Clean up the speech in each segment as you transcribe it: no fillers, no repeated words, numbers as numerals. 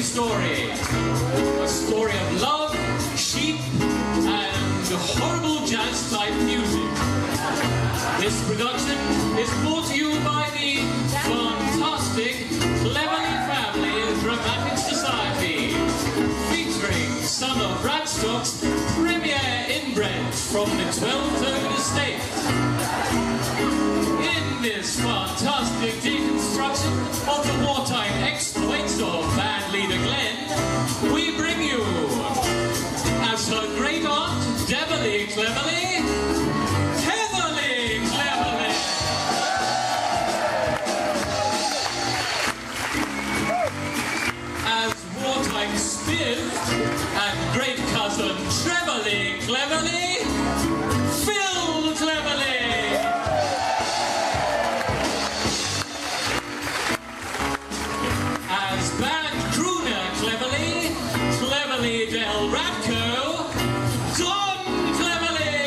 story. A story of love, sheep, and horrible jazz-type music. This production is brought to you by the fantastic Cleverly Family Dramatic Society, featuring some of Bradstock's premier inbred from the 12-toed estate. In this fantastic deconstruction of the wartime exploits of band leader Glenn, we bring you, as her great aunt, Deverly Cleverly, Heatherly Cleverly. As wartime spiv and great cousin Treverly Cleverly, Phil Cleverly. As band crooner Cleverly, Cleverly Del Radco, Don Cleverly.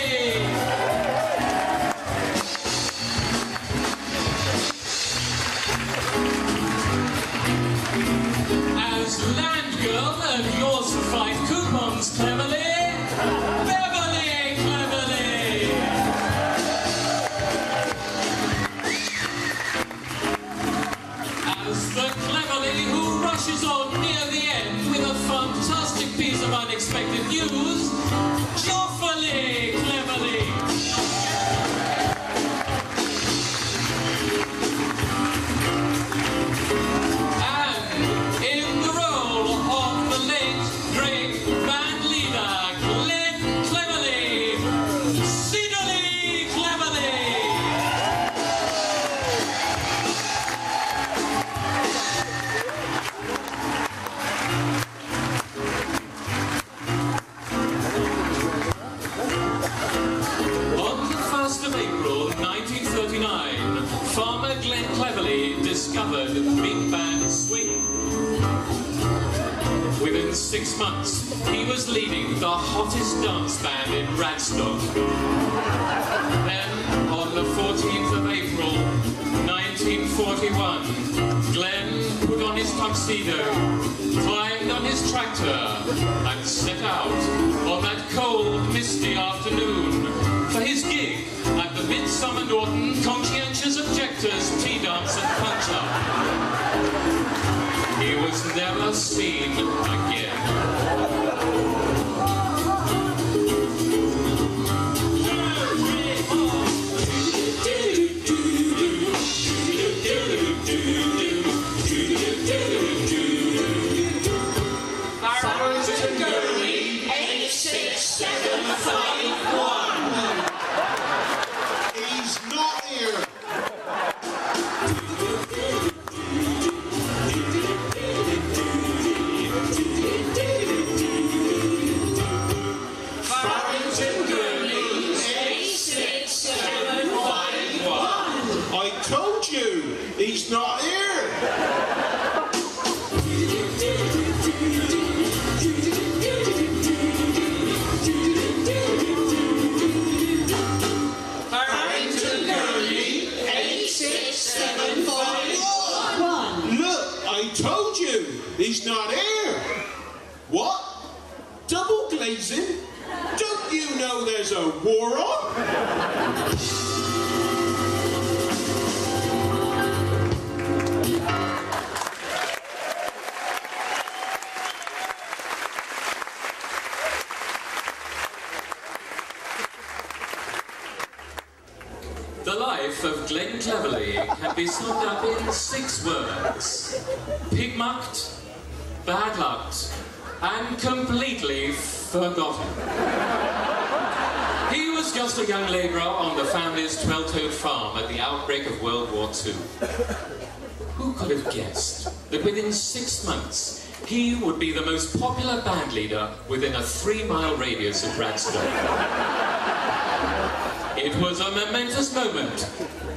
As land girl and yours for 5 coupons Cleverly, Beverly Cleverly. As the Cleverly who rushes on near the end with a fantastic piece of unexpected news, Jofferly Cleverly. And in the role of the late, great band leader, Glenn Cleverly, Cedarly Cleverly. On the 1st of April 1939, farmer Glenn Cleverly discovered big band swing. Within 6 months, he was leading the hottest dance band in Bradstock. Then, on the 14th of April 1941, Glenn put on his tuxedo, climbed on his tractor, and set out on that cold, misty afternoon for his gig at the Midsummer Norton Conscientious Objectors Tea Dance and Punch-Up. He was never seen again. He's not here! Barrington Gurney, 86751. Look, I told you! He's not here! What? Double glazing? Don't you know there's a war on? The life of Glenn Cleverly can be summed up in 6 words: pig-mucked, bad-lucked, and completely forgotten. He was just a young labourer on the family's 12-toed farm at the outbreak of World War II. Who could have guessed that within 6 months he would be the most popular band leader within a 3-mile radius of Bradstock? It was a momentous moment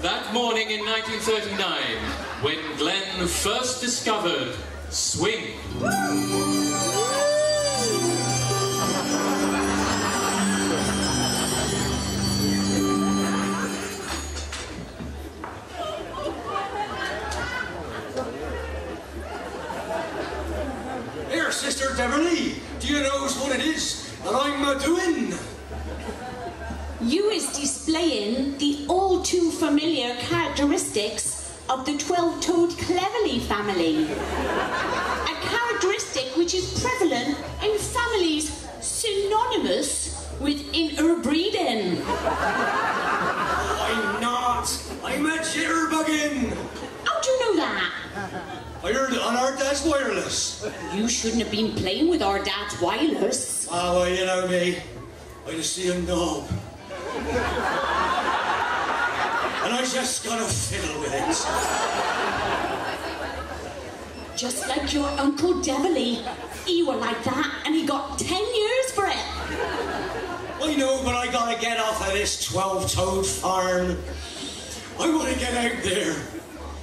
that morning in 1939 when Glenn first discovered swing. Sister Beverly, do you know what it is that I'm doing? You is displaying the all too familiar characteristics of the 12-toed cleverly family. A characteristic which is prevalent in families synonymous with interbreeding. I'm not. I'm a jitterbugging. How do you know that? I heard it on our dad's wireless. You shouldn't have been playing with our dad's wireless. Oh, well, you know me. I just see a knob. And I just gotta fiddle with it. Just like your Uncle Devilly. He were like that and he got 10 years for it. I know, but I gotta get off of this 12-toed farm. I wanna get out there.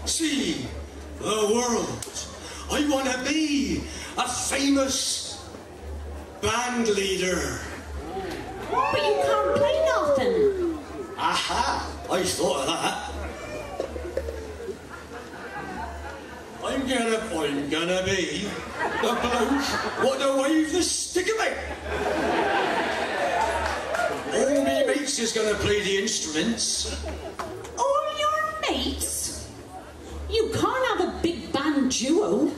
See the world. I wanna be a famous band leader. But you can't play nothing. Aha! I thought of that. I'm gonna be the bloke what to wave the stick about. All me mates is gonna play the instruments. All your mates? You can't have a big band duo.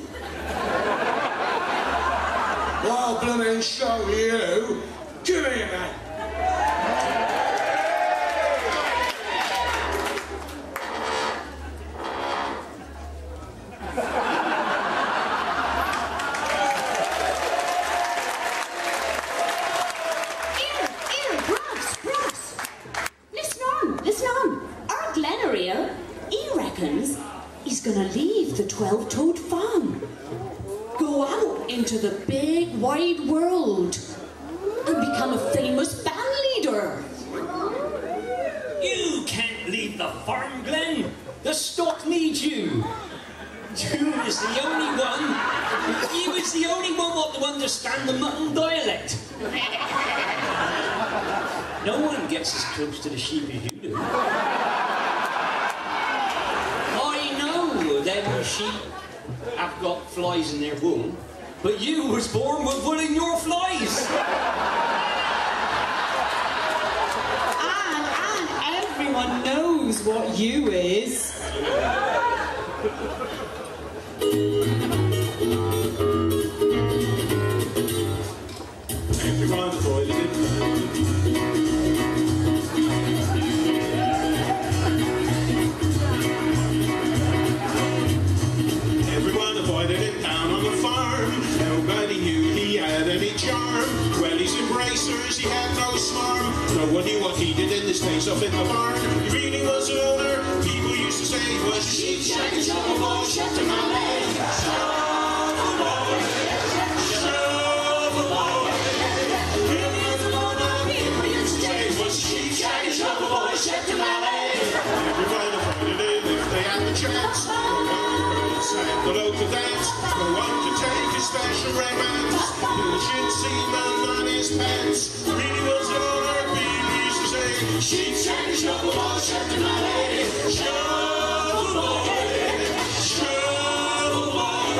Well, bloomin' show you. Give me a man. He's gonna leave the 12-toed farm, go out into the big wide world, and become a famous band leader. You can't leave the farm, Glenn. The stock needs you. You is the only one. You is the only one what to understand the mutton dialect. No one gets as close to the sheep as you do. Them sheep have got flies in their wool, but you was born with wool in your flies. And everyone knows what you is. Everyone avoided it down on the farm. Nobody knew he had any charm. Well, his embracers, he had no smarm. No one knew what he did in this place up in the barn. He really was an owner. People used to say he was a sheep shagging shovel boy, shut to my leg. Shovel boy, shovel boy. Really was an owner. People used to say he was a sheep shagging shovel boy, shut to my leg. Everyone avoided it if they had the chance. The local dance, go on to take his special romance. You should see man on his pants. Really was an owner, people used to say, sheep shagging shovel boy, shut to my leg. Shovel boy, shovel boy.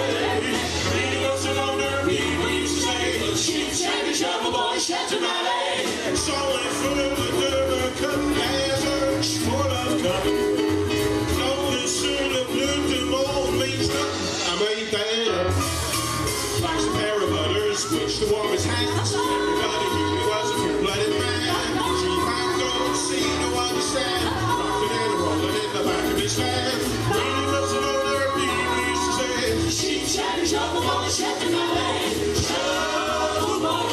Really was an owner, people used to say, sheep shagging shovel boy, shut to my leg. Solid full of the dirt, cut desert, full of cotton. I made that up. Like a pair of butters, which the warmest hands. Everybody knew he was a full-blooded man. She had no see, no understand. Rocking and rolling in the back of his van. Really was an owner, people used to say, sheep shagging shovel boy, shut to my leg. Shovel boy,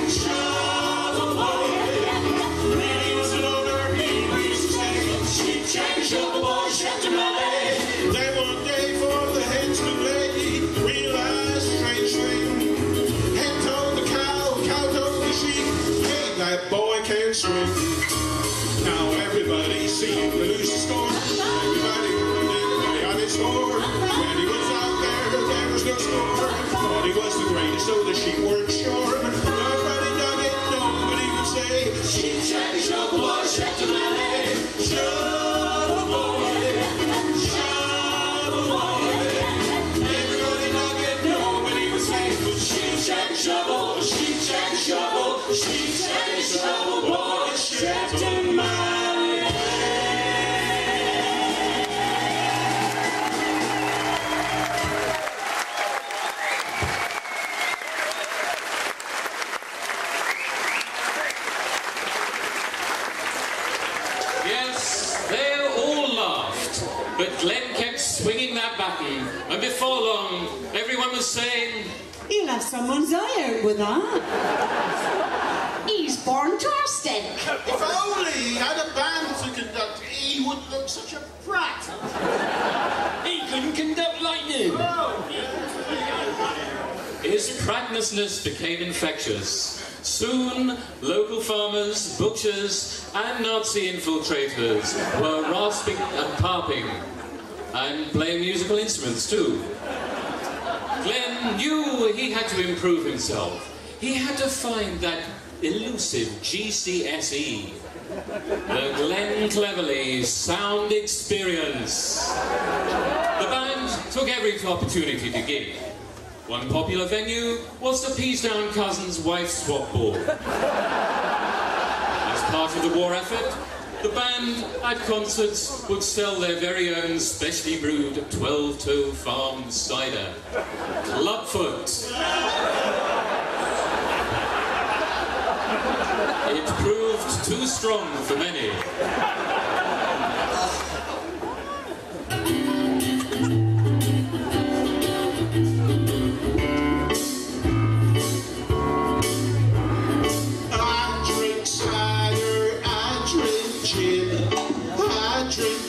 shovel boy. Really was an owner, people used to say, sheep shagging shovel boy, shut to my leg. Then one day for the headsman lady realized strange thing. Head told the cow, cow told the sheep, hey, that boy can swim. Now everybody seemed to lose the score. Everybody did on his score. When he was out there, there was no score. Thought he was the greatest, so the sheep weren't sure. Nobody dug it, nobody would say, sheep shagging shovel boy, shut to my leg. Shovel boy. Everybody dug it, nobody was safe. before long, everyone was saying, he'll have someone's eye out with that. He's fantastic. If only he had a band to conduct, he wouldn't look such a brat. He couldn't conduct lightning. his pragmatousness became infectious. Soon, local farmers, butchers, and Nazi infiltrators were rasping and carping, and playing musical instruments too. Glenn knew he had to improve himself. He had to find that elusive GCSE, the Glenn Cleverly Sound Experience. The band took every opportunity to gig. One popular venue was the Peasdown Cousins' wife swap board. As part of the war effort, the band at concerts would sell their very own specially brewed 12-toe farm cider, Clubfoot. It proved too strong for many.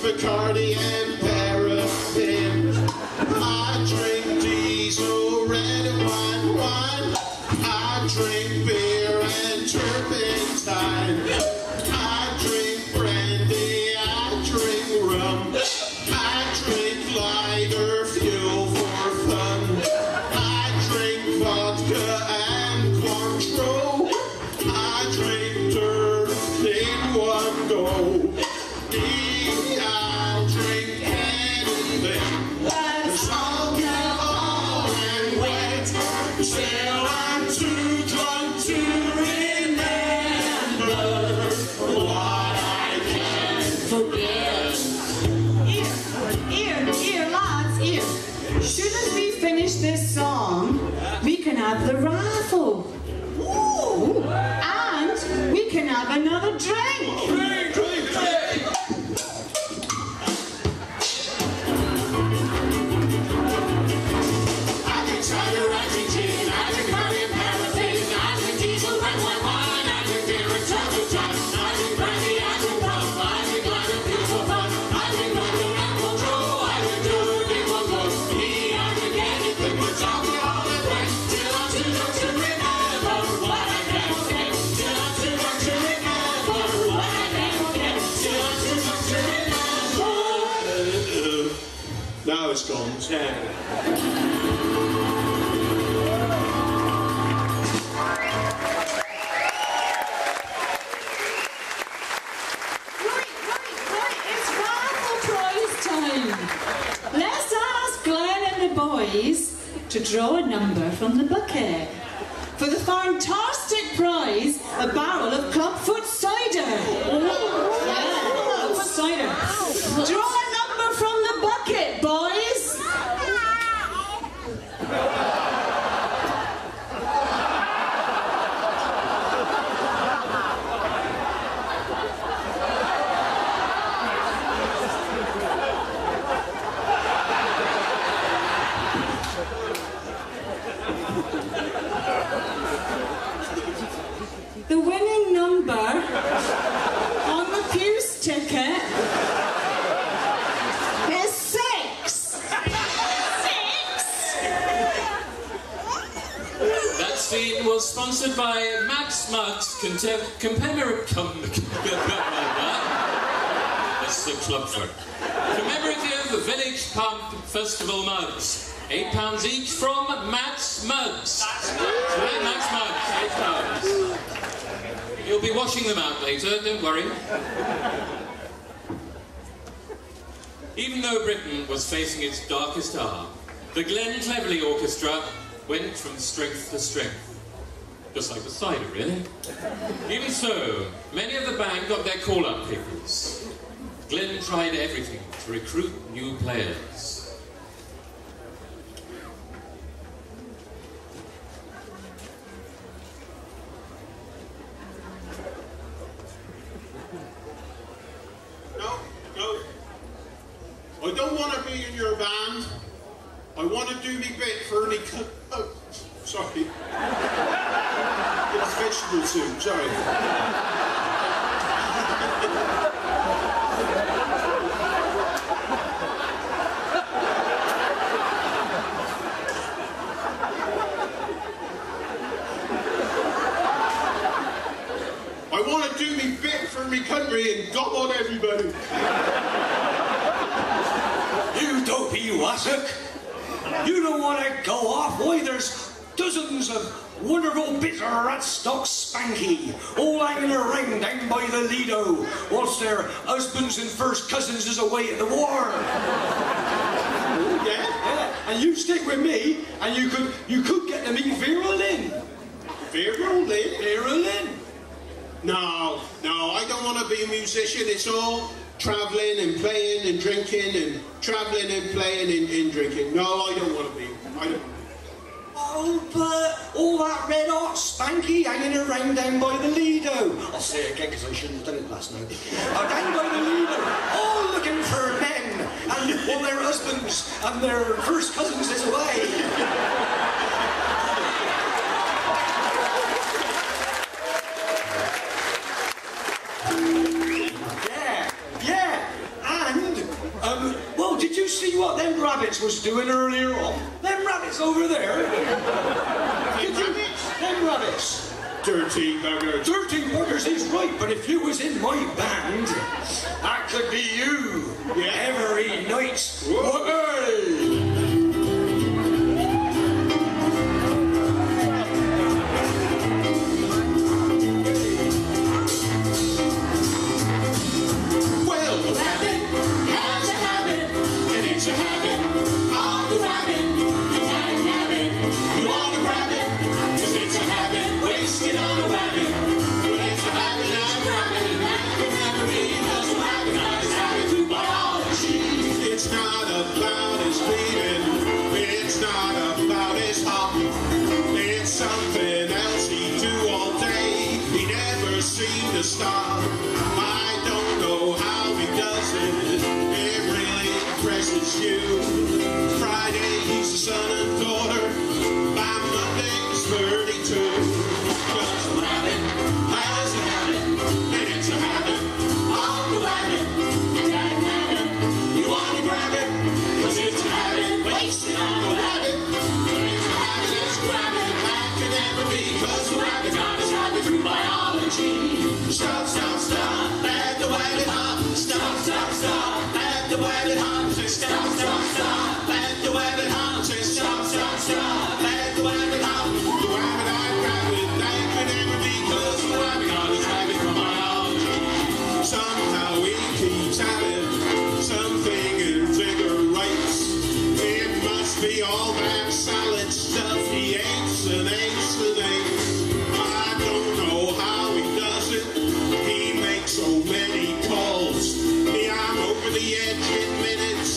Bacardi and paraffin. I drink diesel, red wine. I drink beer and turpentine. I drink brandy, I drink rum. I drink lighter fuel for fun. I drink vodka and Cointreau. I drink dirt in one go. I'll drink anything that's alcohol and wet till I'm too drunk to remember what I can't forget. Here, lads, here. Soon as we finish this song, we can have the raffle. Ooh. And we can have another drink. Drink, drink, drink. Cider, I drink gin, I drink honey and paraffin, I drink diesel, red wine, I drink beer and turpentine, I drink brandy, I drink rum, I drink lighter fuel for fun, I drink vodka and Cointreau, I drink dirt in one go. Me, I drink anything that's alcohol and wet, till I'm too drunk to remember what I can't forget, till I'm too drunk to remember what I can't forget, till I'm too drunk to remember. Now it's gone. Let's ask Glenn and the boys to draw a number from the bucket. For the fantastic prize, a barrel of Clubfoot cider. Clubfoot cider. Draw a number from the bucket, boys. The winning number on the Fuse ticket is 6. That scene was sponsored by Max Mugs commemorative Village Pump Festival mugs. £8 each from Max Mugs. Right, Max Mugs, £8. He'll be washing them out later, don't worry. Even though Britain was facing its darkest hour, the Glenn Cleverly Orchestra went from strength to strength. Just like the cider, really. Even so, many of the band got their call-up papers. Glenn tried everything to recruit new players. No. I don't want to be in your band. I want want to do me bit for any... Oh, sorry. It's vegetable soup, sorry. I want to do me bit for me country and gob on everybody. You dopey wassock! You don't want to go off? Why, there's dozens of wonderful bits of rat stock spanky, all hanging around down by the Lido, whilst their husbands and first cousins is away at the war. Yeah, and you stick with me, and you could get to meet Vera Lynn. Vera Lynn? Vera Lynn. No, I don't want to be a musician. It's all travelling and playing and drinking and travelling and playing and drinking. No, I don't want to be. Oh, but all that red hot spanky hanging around down by the Lido. I'll say it again because I shouldn't have done it last night. Down by the Lido, all looking for men, and all their husbands and their first cousins is away. Well, did you see what them rabbits was doing earlier on? Them rabbits over there. Them rabbits. Dirty buggers. Dirty buggers is right, but if you was in my band, that could be you. Yeah. Every night. To stop. I don't know how he does it. It really impresses you. Friday he's a son and daughter. By Monday he's 32. Just a rabbit has a habit, and it's a habit. On the wagon, and that habit. You want to grab it, 'cause it's a habit. Wasted on the rabbit. It's a habit, it's grabbing. That can never be, 'cause the rabbit got his habit through biology. Stop, stop, stop, at the wagon hop. Stop, stop, stop, at the wagon hop. Stop, stop, stop, at the wagon hop. Stop, stop, stop, at the wagon hop. The wagon I grab it, that could never be, 'cause the wagon got his habit from biology. Somehow he keeps having something invigorates. It must be all that salad stuff he hates and hates and hates. I don't know how he does it. He makes so many calls. Yeah, I'm over the edge in minutes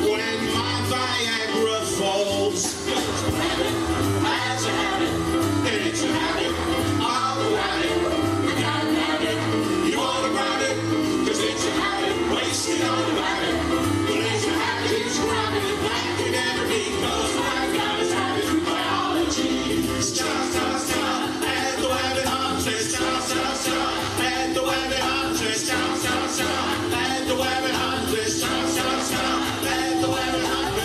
when my Viagra falls. It's a habit, has a habit, and it's a habit. I'll grab it, I gotta grab it. You wanna grab it, 'cause it's a habit. Wasted on the rabbit, but it's a habit. It's grabbing. That can never be, 'cause I've got his habit through biology. Stop, stop, stop, at the wagon hop. Stop, stop, stop, at the wagon hop. Stop, stop, stop, at the wagon hop. Stop, stop, stop, at the wagon hop.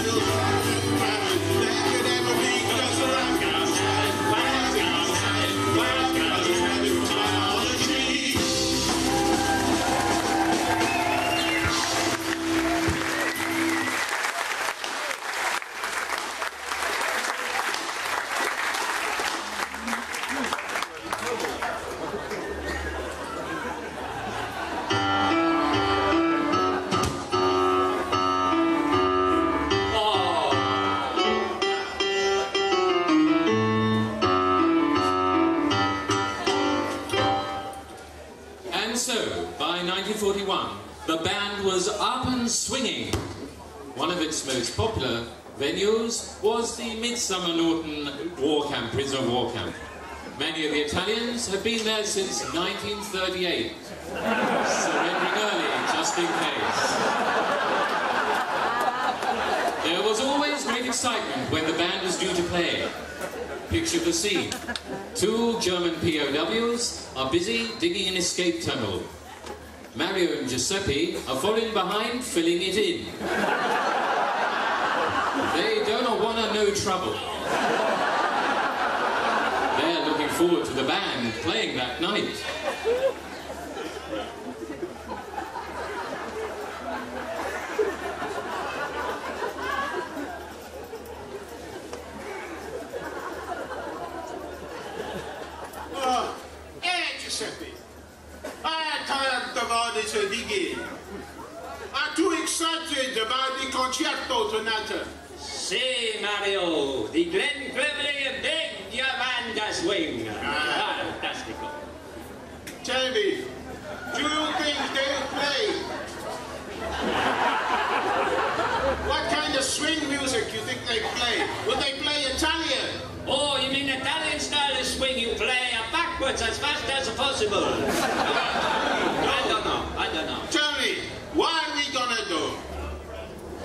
That could never be, 'cause the rabbit got his habit. Rabbit got his habit. Rabbit got his habit through biology. And so, by 1941, the band was up and swinging. One of its most popular venues was the Midsummer Norton War Camp, prisoner of war camp. Many of the Italians had been there since 1938, surrendering early just in case. There was always great excitement when the band was due to play. Picture the scene. 2 German POWs are busy digging an escape tunnel. Mario and Giuseppe are falling behind, filling it in. They don't want no trouble. They're looking forward to the band playing that night. Giuseppe, I can't about it again. I'm too excited about the concerto tonight. Say, Mario, the Glen Cleverly big Yavanda swing. Fantastico. Tell me, do you think they'll play? What kind of swing music do you think they play? Will they play Italian? Oh, you mean Italian style of swing? You play backwards as fast as possible. I don't know. Tell me, what are we gonna do?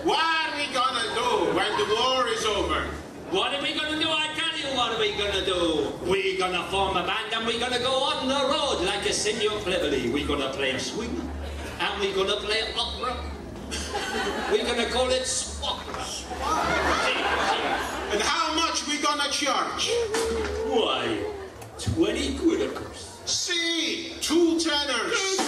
What are we gonna do when the war is over? What are we gonna do? I tell you what are we gonna do. We're gonna form a band and we're gonna go on the road like a Signor Cleverly. We're gonna play a swing and we're gonna play opera. We're gonna call it opera. And how much we gonna charge? Why, 20 quid of course. See, 2 tenors.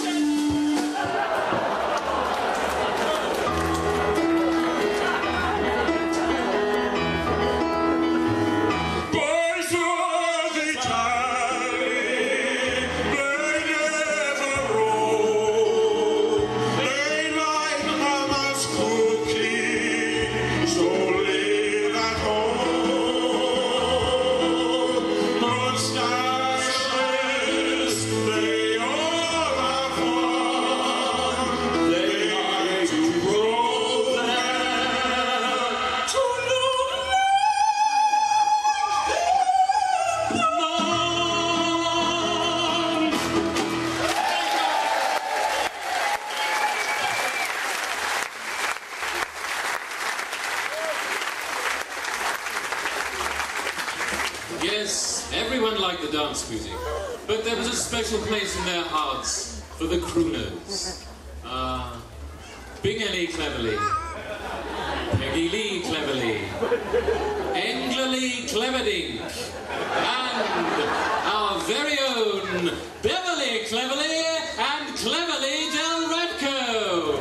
Yes, everyone liked the dance music, but there was a special place in their hearts for the crooners. Bing Ellie Cleverly, Peggy Lee Cleverly, Englerly Cleverdink, and our very own Beverly Cleverly and Cleverly Del Redco.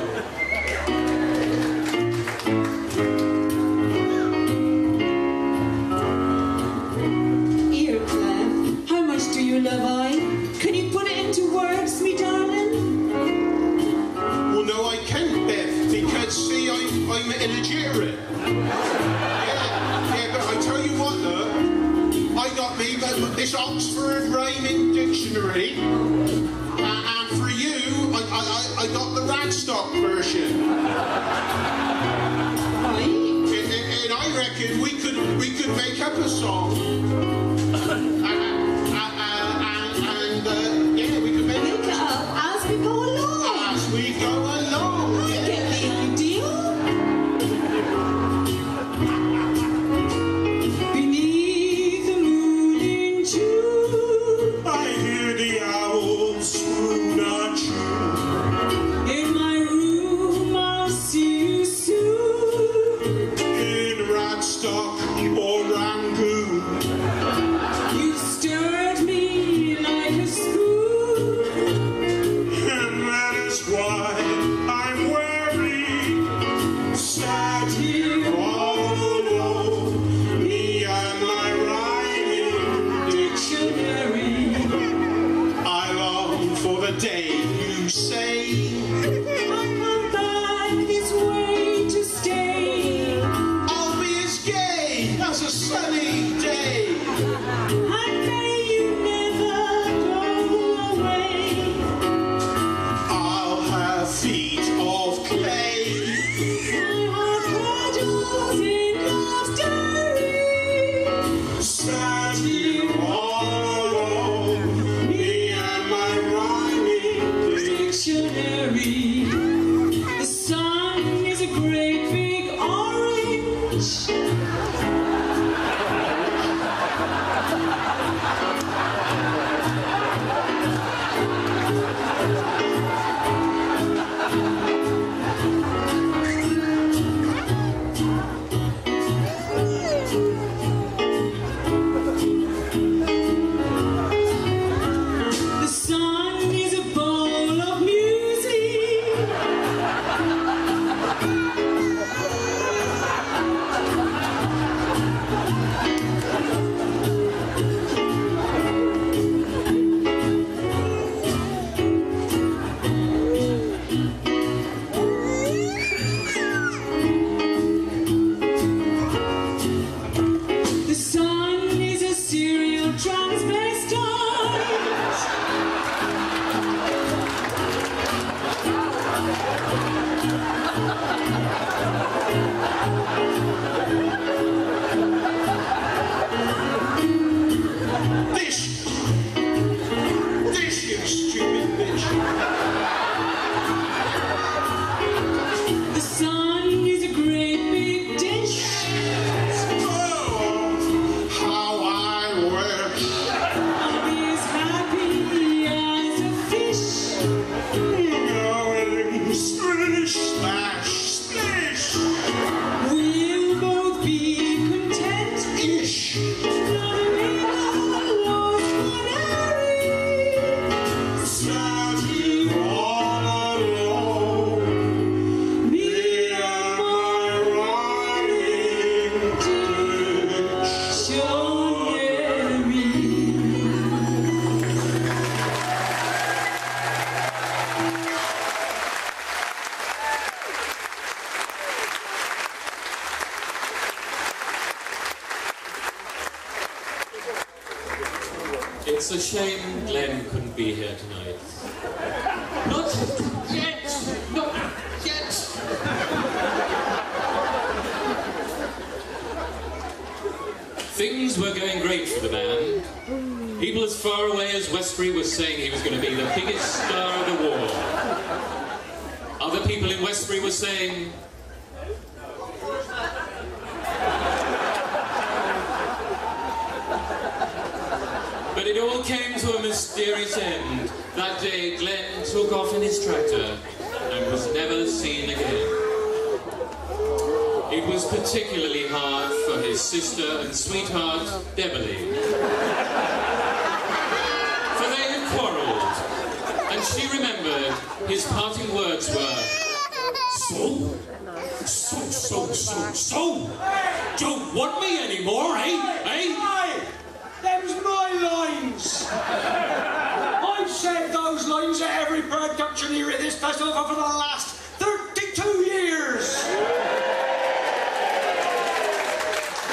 Do you love I? Can you put it into words, me darling? Well, no, I can't, Beth, because, see, I'm illegitimate. Yeah, but I tell you what, though, I got me this Oxford Rhyming Dictionary, and for you, I got the Radstock version. And I reckon we could make up a song. Yeah, we could make it up as we go along. As we go along. I can make a deal. Beneath the moon in June, I hear the owls swoon at you. In my room, I'll see you soon. In Radstock or Rangoon. You still It's a shame Glenn couldn't be here tonight. Not yet! Not yet! Things were going great for the band. People as far away as Westbury were saying he was going to be the biggest star of the war. Other people in Westbury were saying... But it all came to a mysterious end. That day, Glenn took off in his tractor and was never seen again. It was particularly hard for his sister and sweetheart, Debbie. For they had quarrelled, and she remembered his parting words were, So? Don't want me anymore, eh? Hey! Them's my lines! I've said those lines at every production here at this festival for the last 32 years!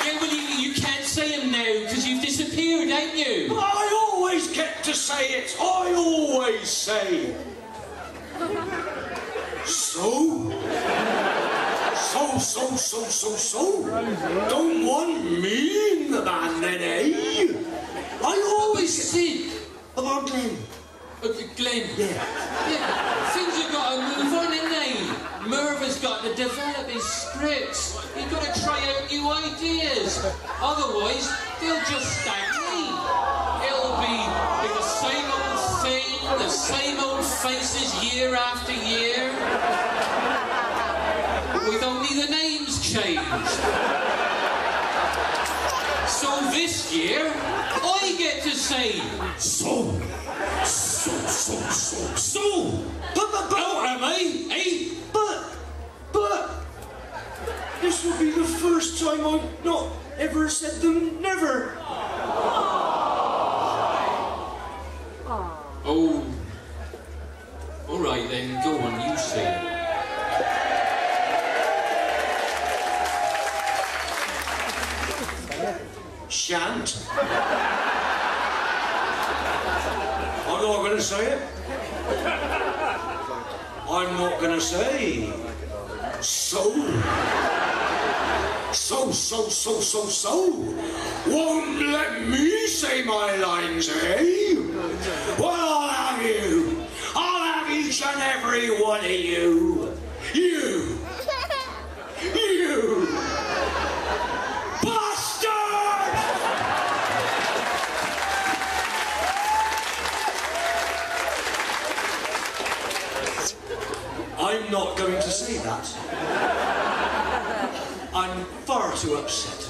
Yeah, well, you can't say them now, because you've disappeared, ain't you? But I always get to say it! I always say! So? Don't want me in the band then, eh? I always Sid. about Glenn. Glenn. Yeah. Things have got to move on, ain't they? Merv has got to develop his scripts. He's got to try out new ideas. Otherwise, they'll just stagnate. It'll be the same old thing, the same old faces year after year. With only the names changed. So this year, I get to say, so. But, how am I, eh? But, this will be the first time I've not ever said them never. Oh. All right then, go on, you say it. Shan't. I'm not going to say it. I'm not going to say. So. Won't let me say my lines, eh? Well, I'll have you. I'll have each and every one of you. You. I'm not going to say that. I'm far too upset.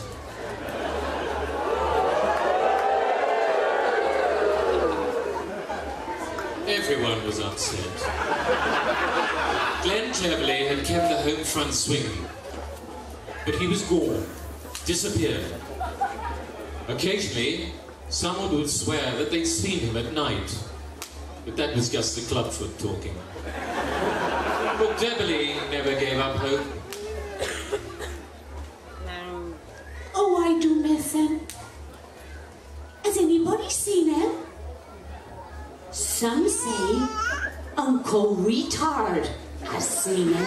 Everyone was upset. Glenn cleverly had kept the home front swinging, but he was gone, disappeared. Occasionally, someone would swear that they'd seen him at night, but that was just the clubfoot talking. But Debbie never gave up hope. Oh, I do miss him. Has anybody seen him? Some say Uncle Retard has seen him.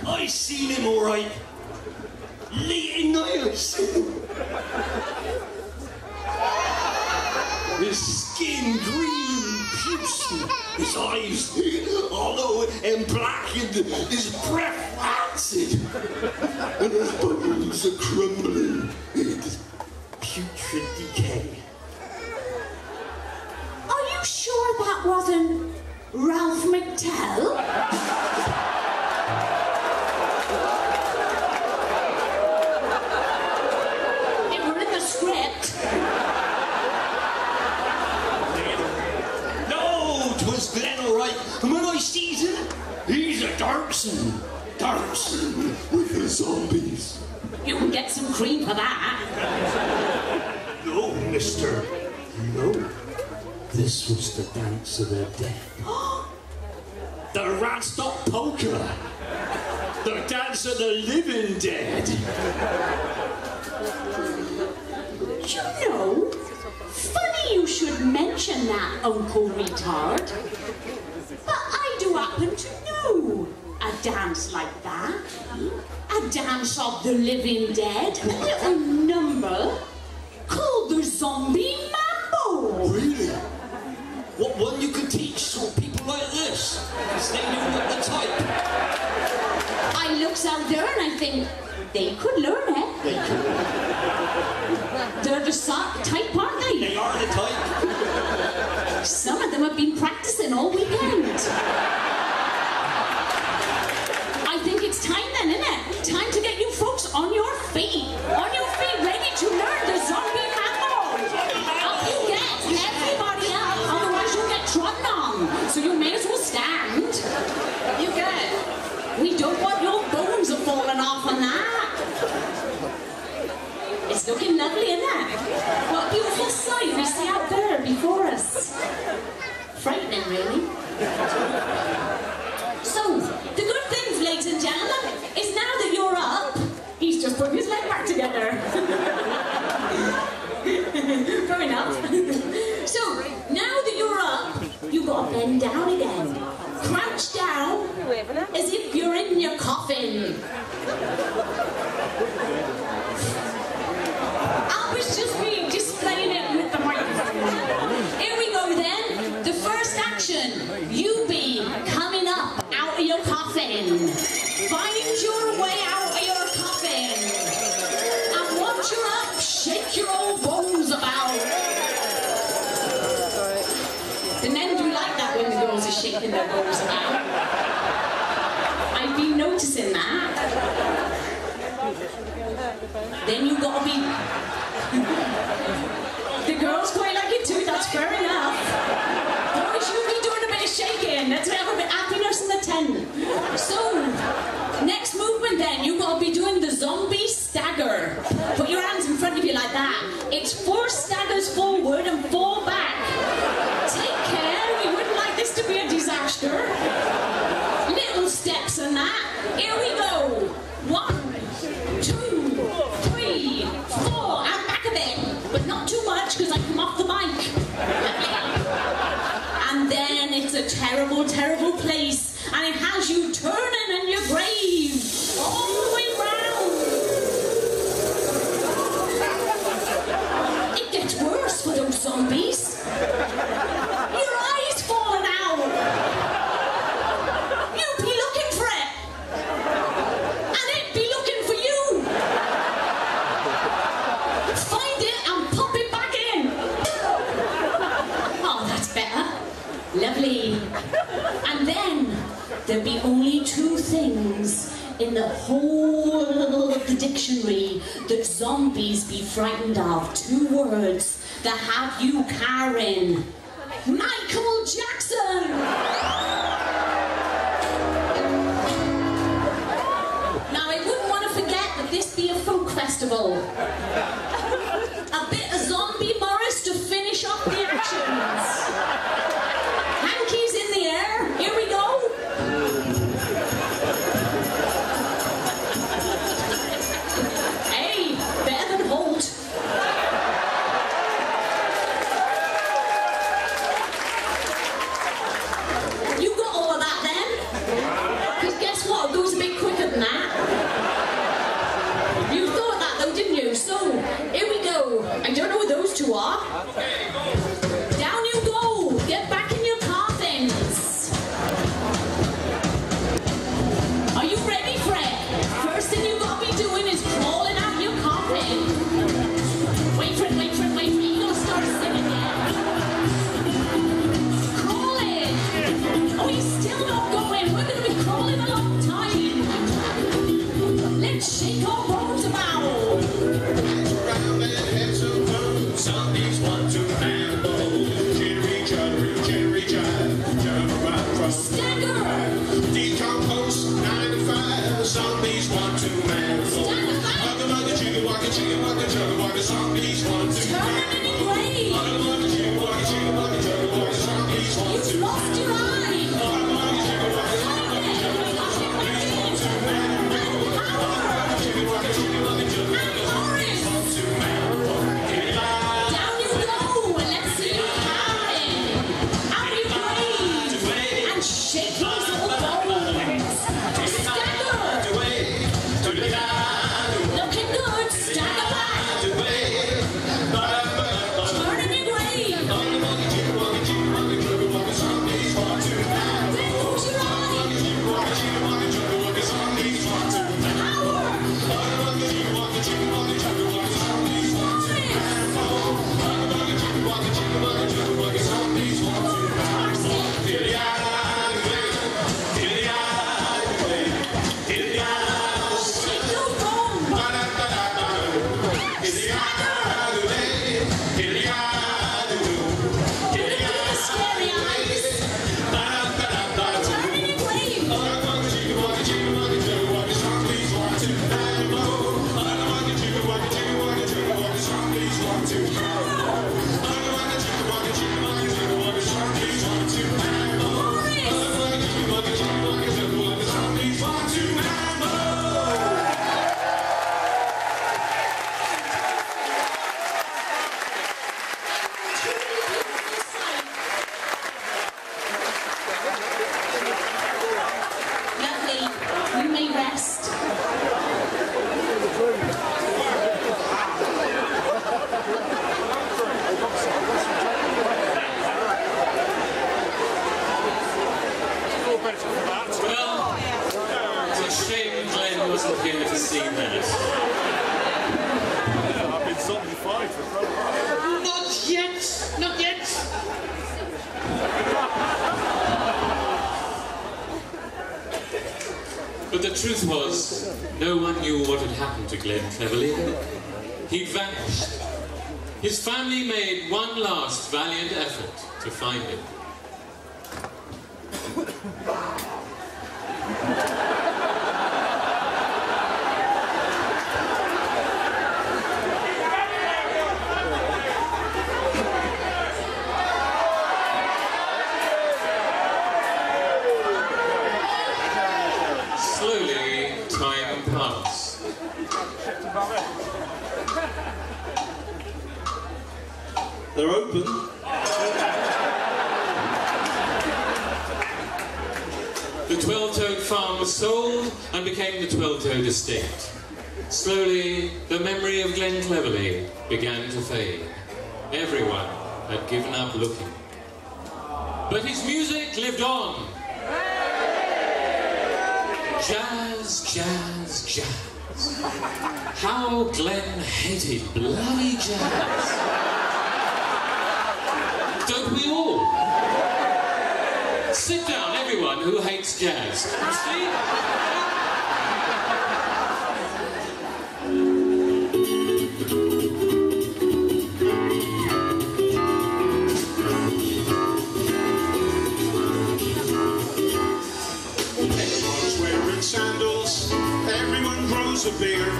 I seen him all right. Late at night I seen him. His skin green and pucey, his eyes hollow and black, and his breath rancid, and his bones are crumbling in putrid decay. Are you sure that wasn't Ralph McTell? It were in the script. Was Glenn all right? And when I sees him, he's a darkson with the zombies. You can get some cream for that. No, mister. No. This was the dance of the dead. The Ratstock polka. The dance of the living dead. You know, funny you should mention that, Uncle Retard. But I do happen to know a dance like that. A dance of the living dead. A little number called the Zombie Mambo. Really? What one you could teach sort of people like this? Because they know what the type. I looks out there and I think, they could learn it. They could. They're the type, aren't they? They are the type. Some of them have been practicing all weekend. I think it's time then, isn't it? Time to get you folks on your feet. On your feet, ready to learn the Zombie Mambo. Up you get, everybody up, otherwise you'll get trodden on. So you may as well stand. You get. We don't want your bones are falling off on that. It's looking lovely, isn't it? What a beautiful sight we see out there before us. Frightening, really. So, the good things, ladies and gentlemen, is now that you're up, he's just putting his leg back together. Fair enough. So, now that you're up, you've got to bend down again. Crouch down as if you're in your coffin. I was just displaying it with the microphone. Here we go then. The first action. You be coming up out of your coffin. Find your way out of your coffin. And once you're up, shake your old bones about. The men do like that when the girls are shaking their bones about. I've been noticing that. Then you gotta be. The girls quite like it too, that's fair enough. Boys, you'll be doing a bit of shaking. Let's have a bit of happiness in the tent. So, next movement then, you gotta be doing the zombie stagger. Put your hands in front of you like that. It's 4 staggers forward and 4 back. Take care, we wouldn't like this to be a disaster. Little steps and that. Here we go. 1, 2, 3, 4, and back a bit, but not too much because I come off the mic. And then it's a terrible, terrible place, and it has you turning in your grave all the way round. It gets worse for those zombies. Your eyes falling out. You'll be looking for it. And it'd be looking for you. Find it and pop it back in. Oh, that's better. Lovely. And then there'll be only 2 things in the whole of the dictionary that zombies be frightened of. 2 words that have you carrying. Michael Jackson! Now, I wouldn't want to forget that this be a folk festival. A bit of Zombie Morris to finish off the actions. Hankies in the air. Here we go. Hey, better than Holt. You got all of that then? Because guess what? It goes a bit quicker than that. You thought that though, didn't you? So, here we go. I don't know who those 2 are. Down you go. Get back in your coffins. Are you ready, Fred? First thing you gotta be doing is crawling out your coffin. Wait for it, wait for it, wait for it. You gotta start singing yet. Crawling. Oh, he's still not going. We're gonna be crawling a long time. Let's shake our bones about. Around and head so low, zombies want to Shame Glenn wasn't here to see that. I've been zombified for quite a while. Not yet! Not yet! But the truth was, no one knew what had happened to Glenn Cleverly. He'd vanished. His family made one last valiant effort to find him. Slowly, time passed. They're open. The 12-toed farm was sold and became the 12-toed estate. Slowly, the memory of Glenn Cleverly began to fade. Everyone had given up looking. But his music lived on. Jazz, jazz, jazz. How Glenn hated bloody jazz. Don't we all? Sit down, everyone who hates jazz. See? Everyone's wearing sandals, everyone grows a beard.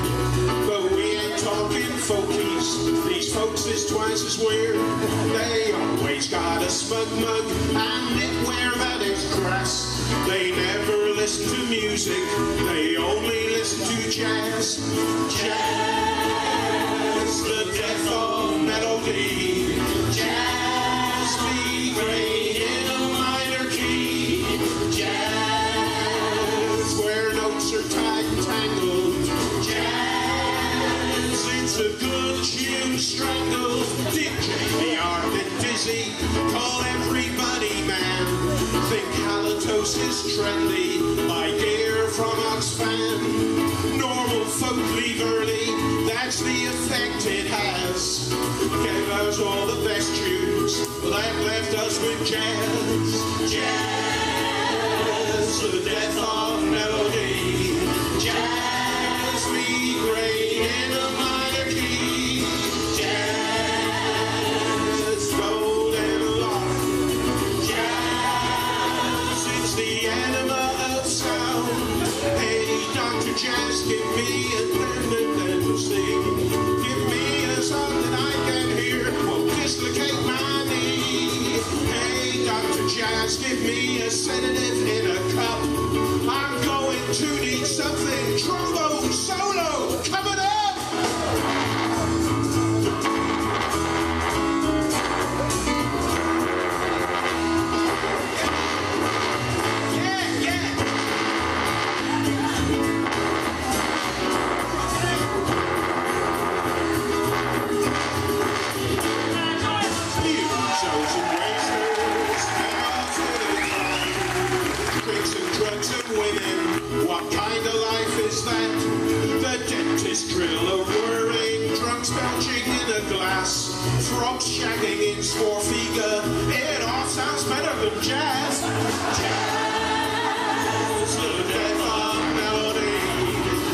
But we ain't talking folkies, these folks is twice as weird. They always got a smug mug and knitwear that is crass. They never listen to music, they only listen to jazz. Jazz, the death of melody. Jazz, be great in a minor key. Jazz, where notes are tied and tangled. Jazz, it's a good tune strangled. DJ VR bit dizzy, call everybody man. Think halitosis is trendy, like air from Oxfam. Normal folk leave early, that's the effect it has. Gave us all the best tunes, that left us with jazz. Jazz, the death of melody. Jazz, be great in a minor key. Jazz, gold and lock. Jazz, it's the enema of sound. Hey, Dr. Jazz, give me a pen and sing. Give me a song that I can hear, won't dislocate my knee. Hey, Dr. Jazz, give me a sedative in a cup. I'm going to need something trombone solo coming up. Yeah, yeah. You chosen wasters, drinks and drugs and women. What kind of life is that? The dentist drill a whirring, drunks belching in a glass, frogs shagging in Swarfiga. It all sounds better than jazz. Jazz, the death of melody.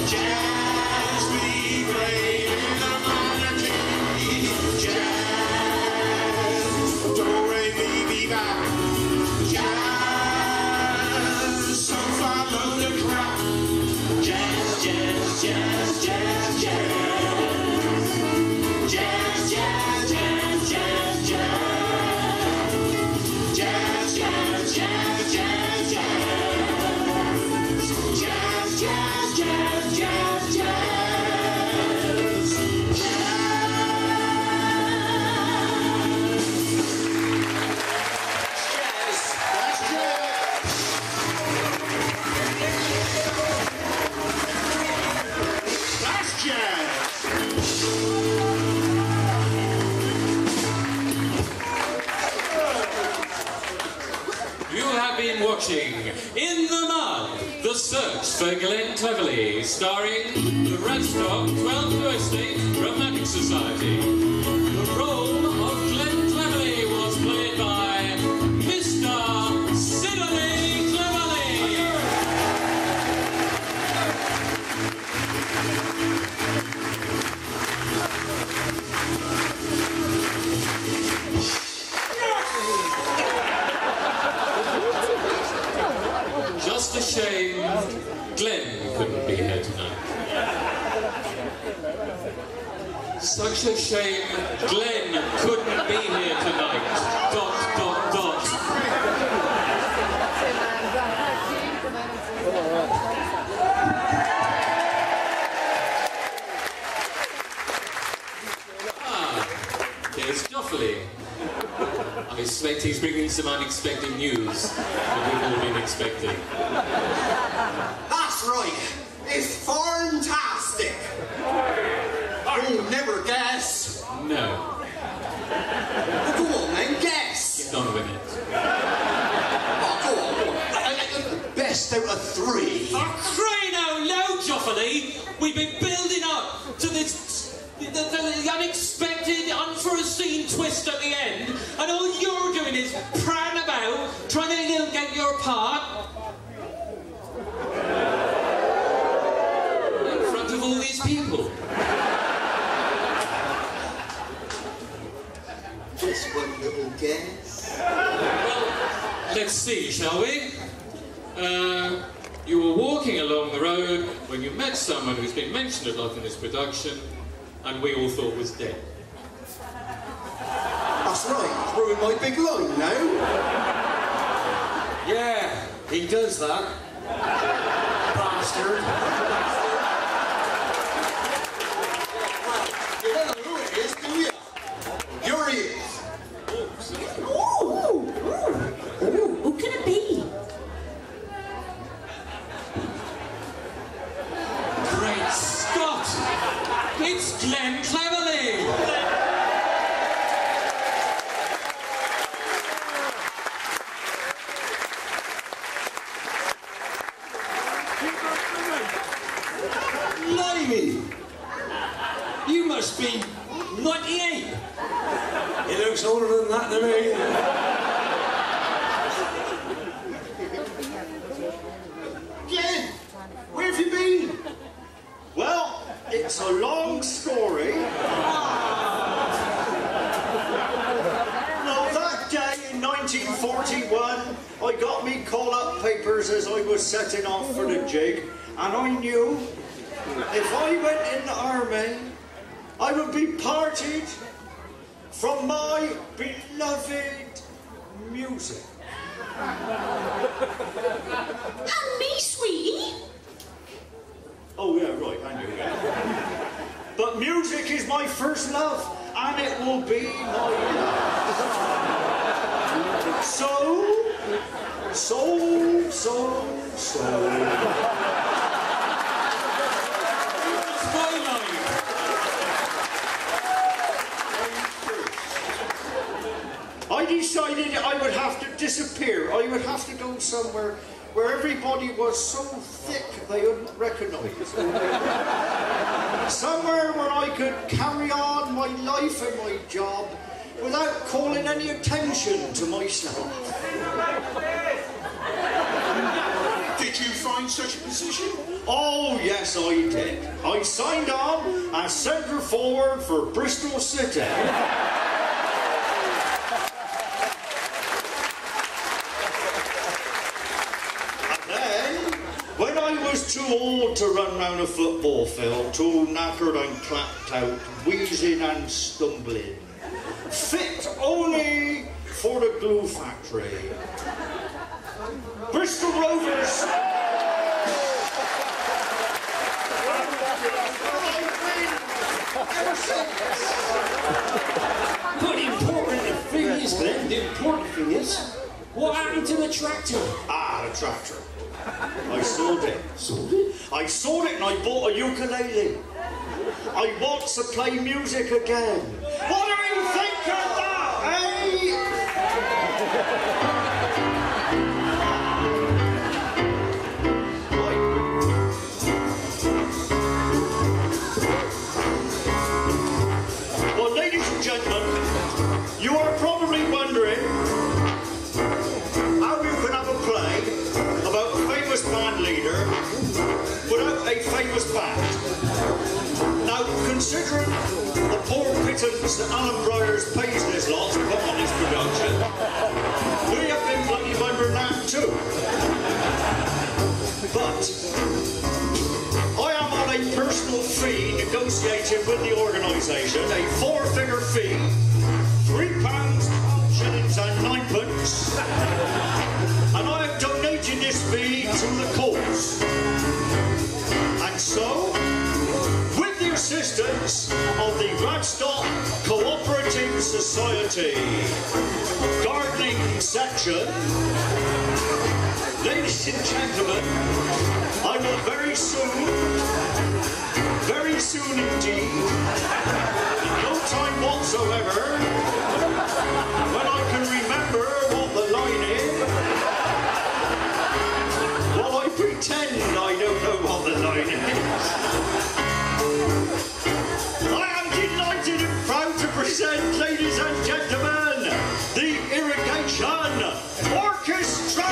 Jazz, be great in a minor key. Jazz, do re mi mi va. Jazz, so follow the crowd. Jazz, jazz, jazz, jazz, jazz. Jazz, jazz, jazz, jazz, jazz. Jazz, jazz, jazz, jazz, jazz. Jazz, jazz, jazz, jazz, jazz. That's jazz. That's jazz. Search for Glenn Cleverly, starring the Radstock 12 Estate Romantic Society. The role of Glenn Cleverly was played by Mr. Sidney Cleverly. Just a shame Glenn couldn't be here tonight. Such a shame Glenn couldn't be here tonight. Dot, dot, dot. Here's Joffrey. I expect he's bringing some unexpected news that we've all been expecting. That's right. It's fantastic. You'll never guess. No. Well, go on then, guess. Get on with it. Oh, go on. Best out of 3. For crying out loud, Joffrey! We've been building up to this the unexpected, unforeseen twist at the end, and all you're doing is prattling about, trying to get your part. In front of all these people. Just one little guess. Well, let's see, shall we? You were walking along the road when you met someone who's been mentioned a lot in this production, and we all thought was dead. That's right. Ruined my big line now. Yeah, he does that. Bastard. You don't know who it is, do you? Here he is. Ooh, who can it be? Great Scott! It's Glenn Cleverly! Blimey! You must be 98! He looks older than that to me. Glenn, where have you been? Well, it's a long story. No, that day in 1941, I got me call-up papers as I was setting off for the jig, and I knew if I went in the army, I would be parted from my beloved music. And me, sweetie. Oh yeah, right, I knew that. But music is my first love, and it will be my love. So. I decided I would have to disappear. I would have to go somewhere where everybody was so thick they wouldn't recognise me. Somewhere where I could carry on my life and my job without calling any attention to myself. Did you find such a position? Oh, yes, I did. I signed on as centre forward for Bristol City. When I was too old to run round a football field, too knackered and clapped out, wheezing and stumbling, fit only for the glue factory, Bristol Rovers. But the important thing is, Glenn, the important thing is, what happened to the tractor? Ah, the tractor. I sold it. Sold it? I sold it and I bought a ukulele. I want to play music again. What do you think of that, eh? I without a famous band. Now, considering the poor pittance that Alan Bryars pays this lot to put on his production, we have been bloody remembering that too. But I am on a personal fee negotiated with the organisation, a 4-figure fee, £3, 12 shillings and 9pence, and I have donated this fee to the cause. And so, with the assistance of the Radstock Cooperative Society gardening section, ladies and gentlemen, I will very soon indeed, in no time whatsoever, when I can remember what the line is, while I pretend I don't know what the line is, I am delighted and proud to present, ladies and gentlemen, the Irrigation Orchestra!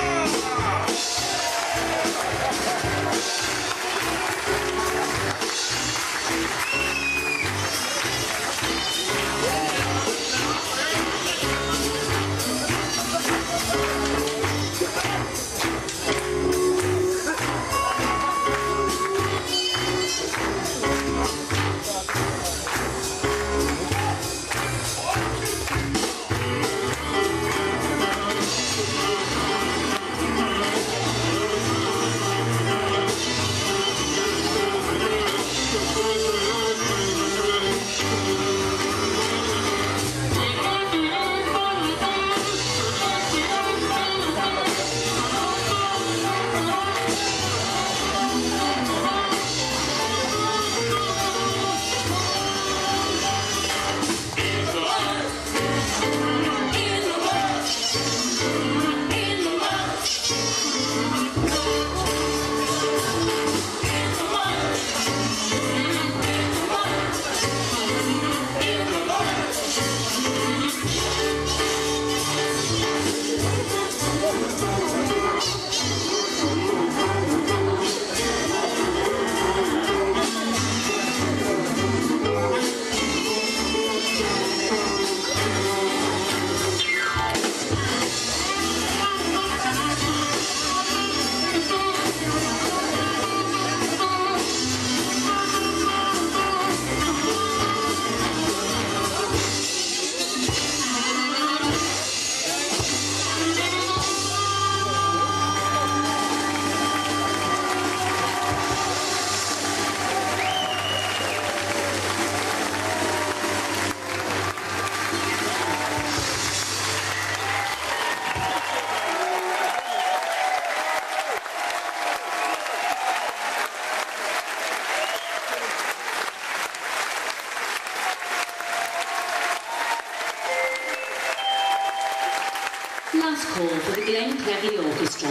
Last call for the Glen Cleverley Orchestra.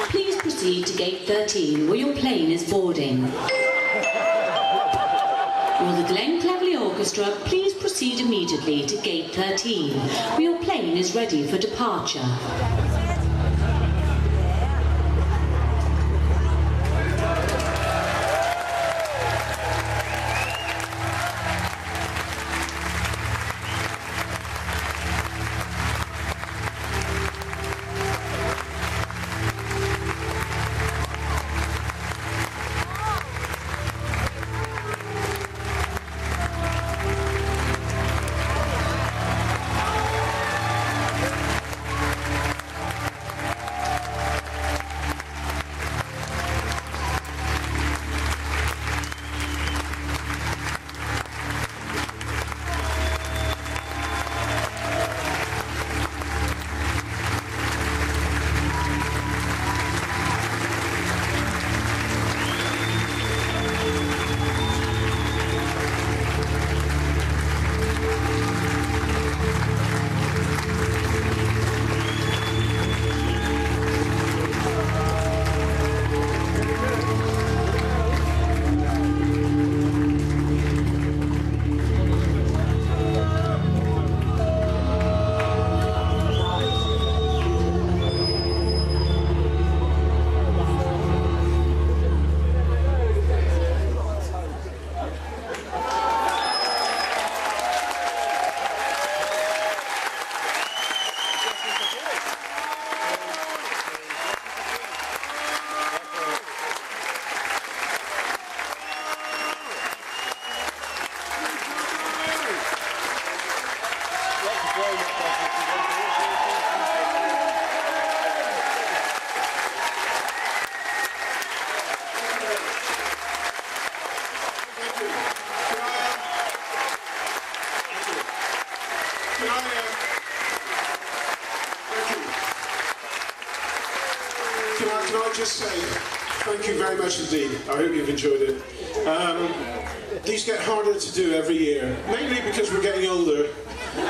Please proceed to gate 13 where your plane is boarding. Will the Glen Cleverley Orchestra please proceed immediately to gate 13 where your plane is ready for departure. just say thank you very much indeed. I hope you've enjoyed it. These get harder to do every year, mainly because we're getting older.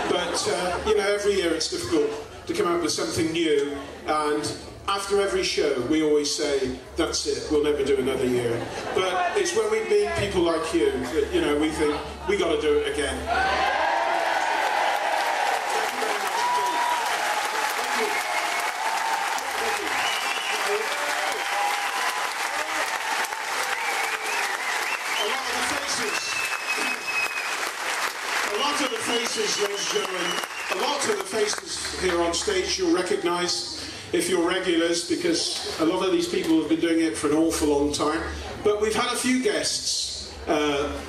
But, you know, every year it's difficult to come up with something new. And after every show, we always say, that's it, we'll never do another year. But it's when we meet people like you that, you know, we think, we got to do it again. Ladies and gentlemen, a lot of the faces here on stage you'll recognise if you're regulars, because a lot of these people have been doing it for an awful long time. But we've had a few guests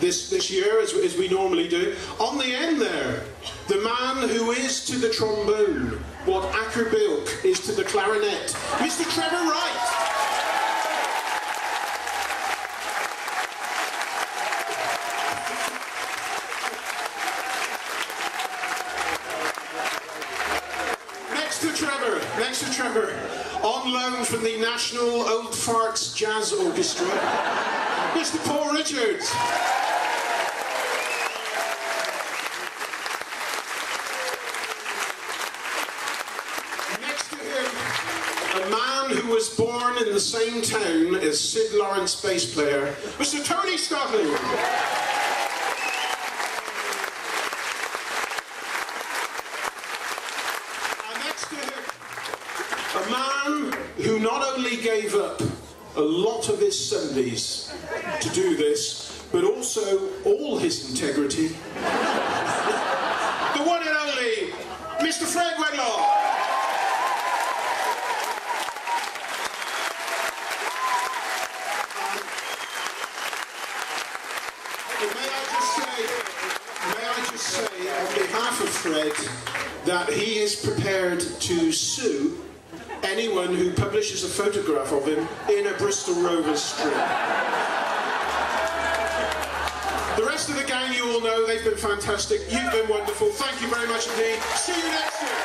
this year, as we normally do. On the end there, the man who is to the trombone what Acker Bilk is to the clarinet, Mr. Trevor Wright. Next to Trevor, on loan from the National Old Farts Jazz Orchestra, Mr. Paul Richards. Next to him, a man who was born in the same town as Sid Lawrence bass player, Mr. Tony Scotland. A man who not only gave up a lot of his Sundays to do this, but also all his integrity. The one and only Mr. Fred Wedlock. May I just say, on behalf of Fred, that he is prepared to sue anyone who publishes a photograph of him in a Bristol Rovers strip. The rest of the gang you all know, they've been fantastic. You've been wonderful. Thank you very much indeed. See you next year.